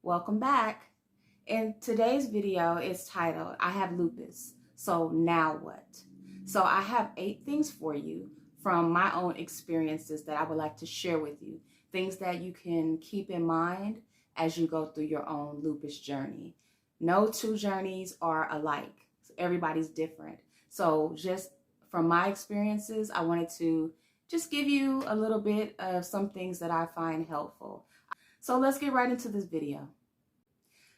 Welcome back. In today's video is titled, I have lupus, so now what? So I have 8 things for you from my own experiences that I would like to share with you. Things that you can keep in mind as you go through your own lupus journey. No two journeys are alike. Everybody's different. So just from my experiences, I wanted to just give you a little bit of some things that I find helpful. So let's get right into this video.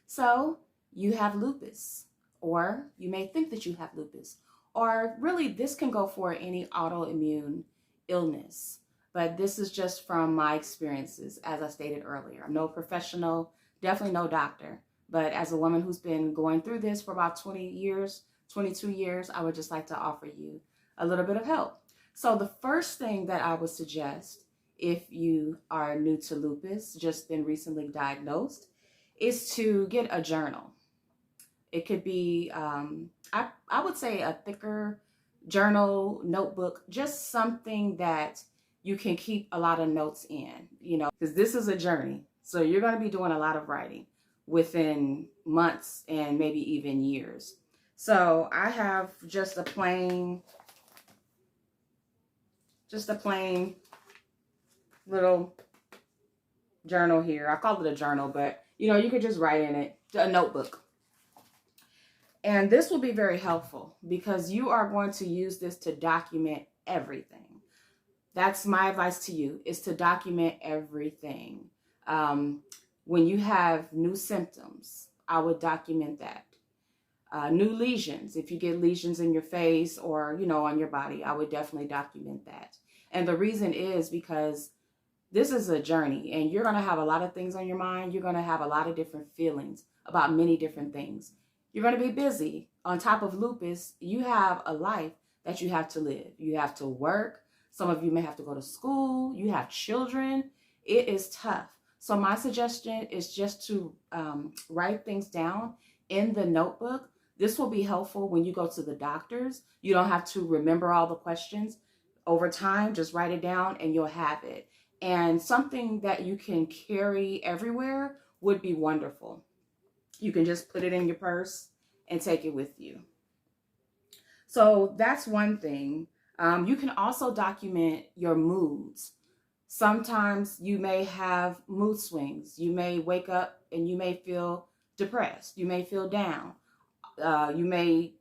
So you have lupus, or you may think that you have lupus, or really this can go for any autoimmune illness. But this is just from my experiences, as I stated earlier. I'm no professional, definitely no doctor. But as a woman who's been going through this for about 20 years, 22 years, I would just like to offer you a little bit of help. So the first thing that I would suggest if you are new to lupus, just been recently diagnosed, is to get a journal. It could be, I would say a thicker journal, notebook, just something that you can keep a lot of notes in, because this is a journey. So you're going to be doing a lot of writing within months and maybe even years. So I have just a plain little journal here. I call it a journal, but you could just write in it, a notebook. And this will be very helpful because you are going to use this to document everything. That's my advice to you, is to document everything. When you have new symptoms, I would document that. New lesions, if you get lesions in your face or, on your body, I would definitely document that. And the reason is because this is a journey and you're going to have a lot of things on your mind. You're going to have a lot of different feelings about many different things. You're going to be busy. On top of lupus, you have a life that you have to live. You have to work. Some of you may have to go to school. You have children. It is tough. So my suggestion is just to write things down in the notebook. This will be helpful when you go to the doctors. You don't have to remember all the questions. Over time, just write it down and you'll have it. And something that you can carry everywhere would be wonderful. You can just put it in your purse and take it with you. So that's one thing. You can also document your moods. Sometimes you may have mood swings. You may wake up and you may feel depressed. You may feel down. You may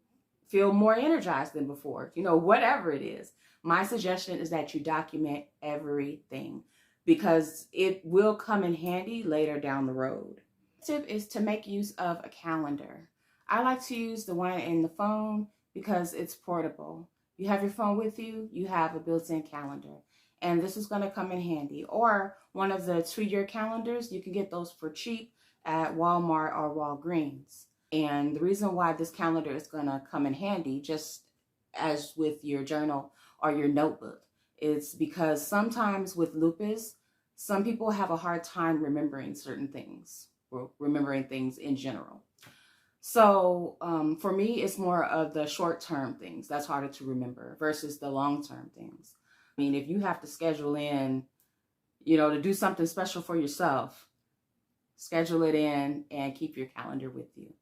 feel more energized than before. Whatever it is. My suggestion is that you document everything because it will come in handy later down the road. Tip is to make use of a calendar. I like to use the one in the phone because it's portable. You have your phone with you, you have a built-in calendar, and this is going to come in handy. Or one of the 2-year calendars, you can get those for cheap at Walmart or Walgreens. And the reason why this calendar is going to come in handy, just as with your journal or your notebook, is because sometimes with lupus, some people have a hard time remembering certain things, or remembering things in general. So for me, it's more of the short-term things that's harder to remember versus the long-term things. I mean, if you have to schedule in, to do something special for yourself, schedule it in and keep your calendar with you.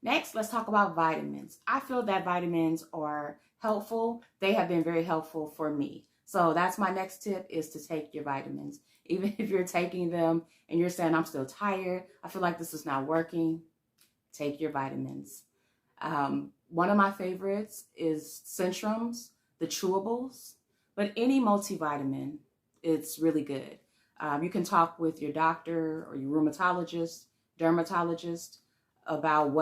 Next, let's talk about vitamins. I feel that vitamins are helpful. They have been very helpful for me. So that's my next tip, is to take your vitamins. Even if you're taking them and you're saying, I'm still tired, I feel like this is not working, take your vitamins. One of my favorites is Centrum's, the chewables, but any multivitamin, it's really good. You can talk with your doctor or your rheumatologist, dermatologist, about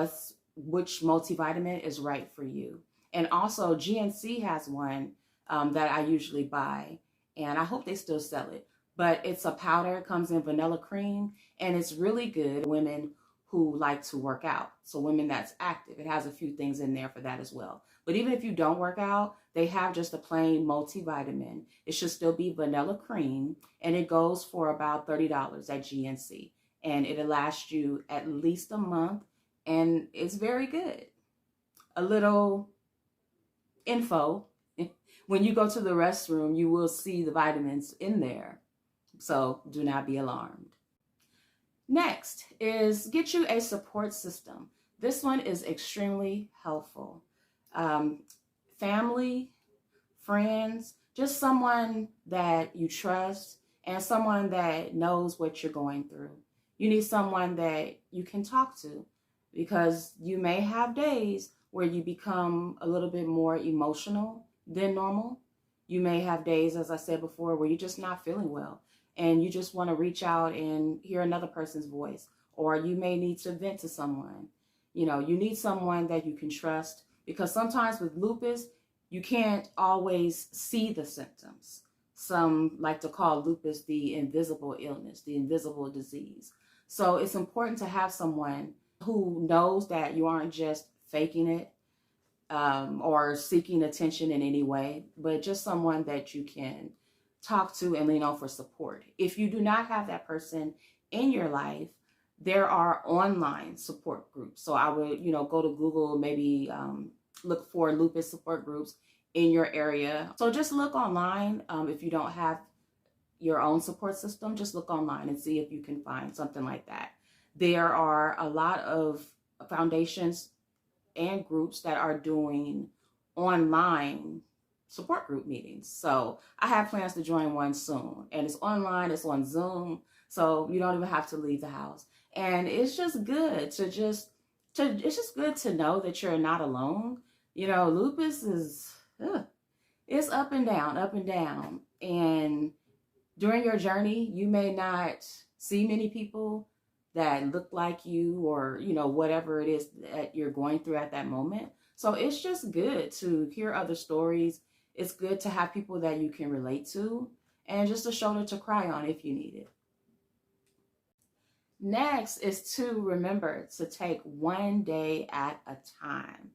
which multivitamin is right for you. And also GNC has one that I usually buy, and I hope they still sell it. But it's a powder, it comes in vanilla cream, and it's really good for women who like to work out. So women that's active, it has a few things in there for that as well. But even if you don't work out, they have just a plain multivitamin. It should still be vanilla cream, and it goes for about $30 at GNC. And it'll last you at least a month, and it's very good. A little info, when you go to the restroom, you will see the vitamins in there. So do not be alarmed. Next is get you a support system. This one is extremely helpful. Family, friends, just someone that you trust and someone that knows what you're going through. You need someone that you can talk to because you may have days where you become a little bit more emotional than normal. You may have days, as I said before, where you're just not feeling well and you just want to reach out and hear another person's voice, or you may need to vent to someone. You know, you need someone that you can trust because sometimes with lupus, you can't always see the symptoms. Some like to call lupus the invisible illness, the invisible disease. So it's important to have someone who knows that you aren't just faking it or seeking attention in any way, but just someone that you can talk to and lean on for support. If you do not have that person in your life, there are online support groups. So I would, go to Google, maybe look for lupus support groups in your area. So just look online. If you don't have your own support system, just look online and see if you can find something like that. There are a lot of foundations and groups that are doing online support group meetings. So I have plans to join one soon, and it's online, it's on Zoom, so you don't even have to leave the house. And it's just good it's just good to know that you're not alone. Lupus is, it's up and down. And during your journey, you may not see many people that look like you or, whatever it is that you're going through at that moment. So it's just good to hear other stories. It's good to have people that you can relate to and just a shoulder to cry on if you need it. Next is to remember to take one day at a time.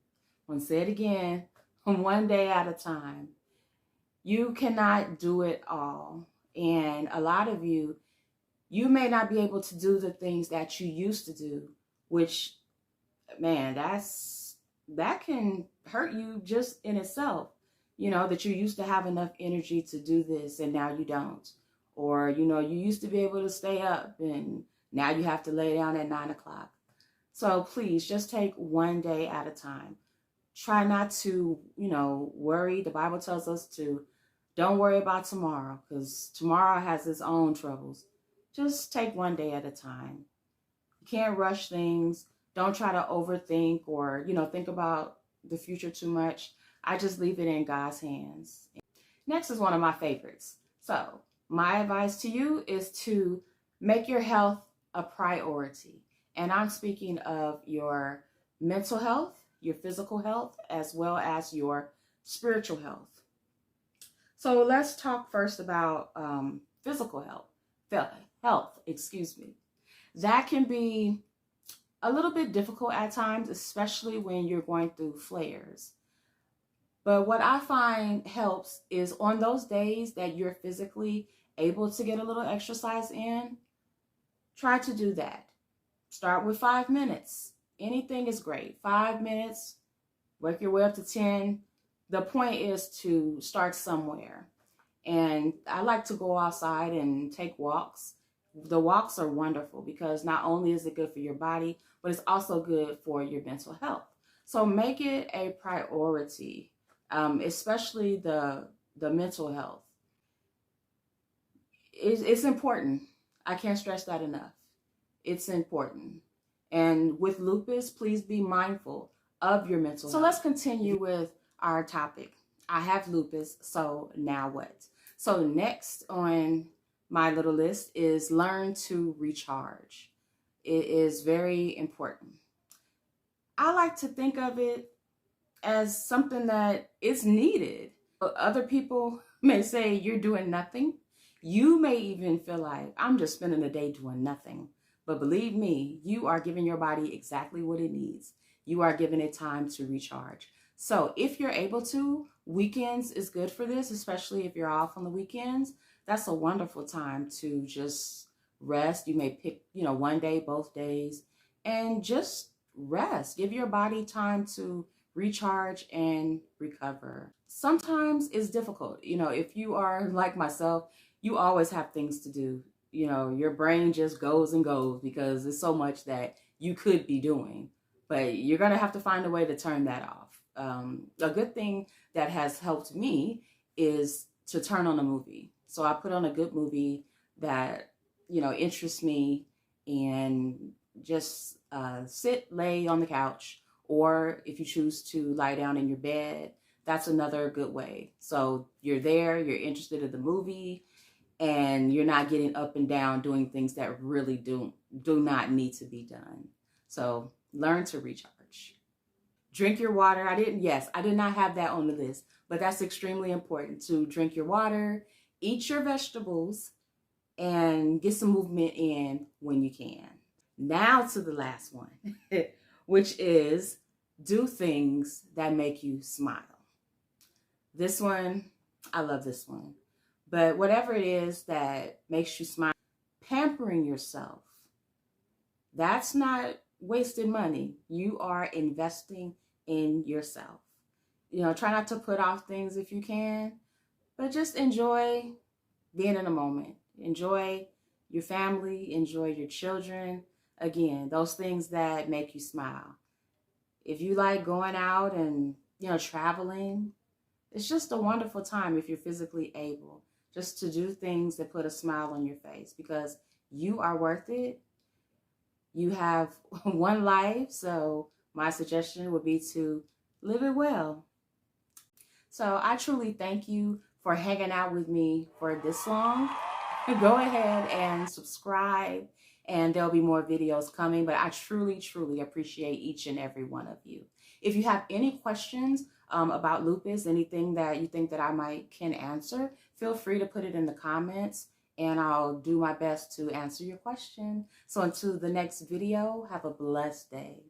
I'm going to say it again, one day at a time. You cannot do it all. And a lot of you may not be able to do the things that you used to do, which, man, that can hurt you just in itself. That you used to have enough energy to do this and now you don't. Or, you used to be able to stay up and now you have to lay down at 9 o'clock. So please just take one day at a time. Try not to, worry. The Bible tells us to don't worry about tomorrow because tomorrow has its own troubles. Just take one day at a time. You can't rush things. Don't try to overthink or, think about the future too much. I just leave it in God's hands. Next is one of my favorites. So my advice to you is to make your health a priority. And I'm speaking of your mental health, your physical health, as well as your spiritual health. So let's talk first about physical health. That can be a little bit difficult at times, especially when you're going through flares. But what I find helps is on those days that you're physically able to get a little exercise in, try to do that. Start with 5 minutes. Anything is great. 5 minutes, work your way up to 10. The point is to start somewhere. And I like to go outside and take walks. The walks are wonderful because not only is it good for your body, but it's also good for your mental health. So make it a priority, especially the mental health. It's important. I can't stress that enough. It's important. And with lupus, please be mindful of your mental health. So let's continue with our topic. I have lupus, so now what? So next on my little list is learn to recharge. It is very important. I like to think of it as something that is needed. Other people may say you're doing nothing. You may even feel like I'm just spending the day doing nothing. But believe me, you are giving your body exactly what it needs. You are giving it time to recharge. So if you're able to, weekends is good for this, especially if you're off on the weekends. That's a wonderful time to just rest. You may pick, one day, both days, and just rest. Give your body time to recharge and recover. Sometimes it's difficult. If you are like myself, you always have things to do. you know, your brain just goes and goes because there's so much that you could be doing, but you're going to have to find a way to turn that off. A good thing that has helped me is to turn on a movie. So I put on a good movie that, you know, interests me, and just lay on the couch, or if you choose to lie down in your bed, that's another good way. So you're there, you're interested in the movie, and you're not getting up and down doing things that really do not need to be done. So learn to recharge. Drink your water. I did not have that on the list, but that's extremely important, to drink your water, eat your vegetables, and get some movement in when you can. Now to the last one, which is do things that make you smile. This one, I love this one. But whatever it is that makes you smile, pampering yourself, that's not wasted money. You are investing in yourself. You know, try not to put off things if you can, but just enjoy being in a moment. Enjoy your family, enjoy your children. Again, those things that make you smile. If you like going out and, you know, traveling, it's just a wonderful time if you're physically able, just to do things that put a smile on your face, because you are worth it. You have one life, so my suggestion would be to live it well. So I truly thank you for hanging out with me for this long. Go ahead and subscribe, and there'll be more videos coming, but I truly, truly appreciate each and every one of you. If you have any questions about lupus, anything that you think that I can answer, feel free to put it in the comments, and I'll do my best to answer your question. So until the next video, have a blessed day.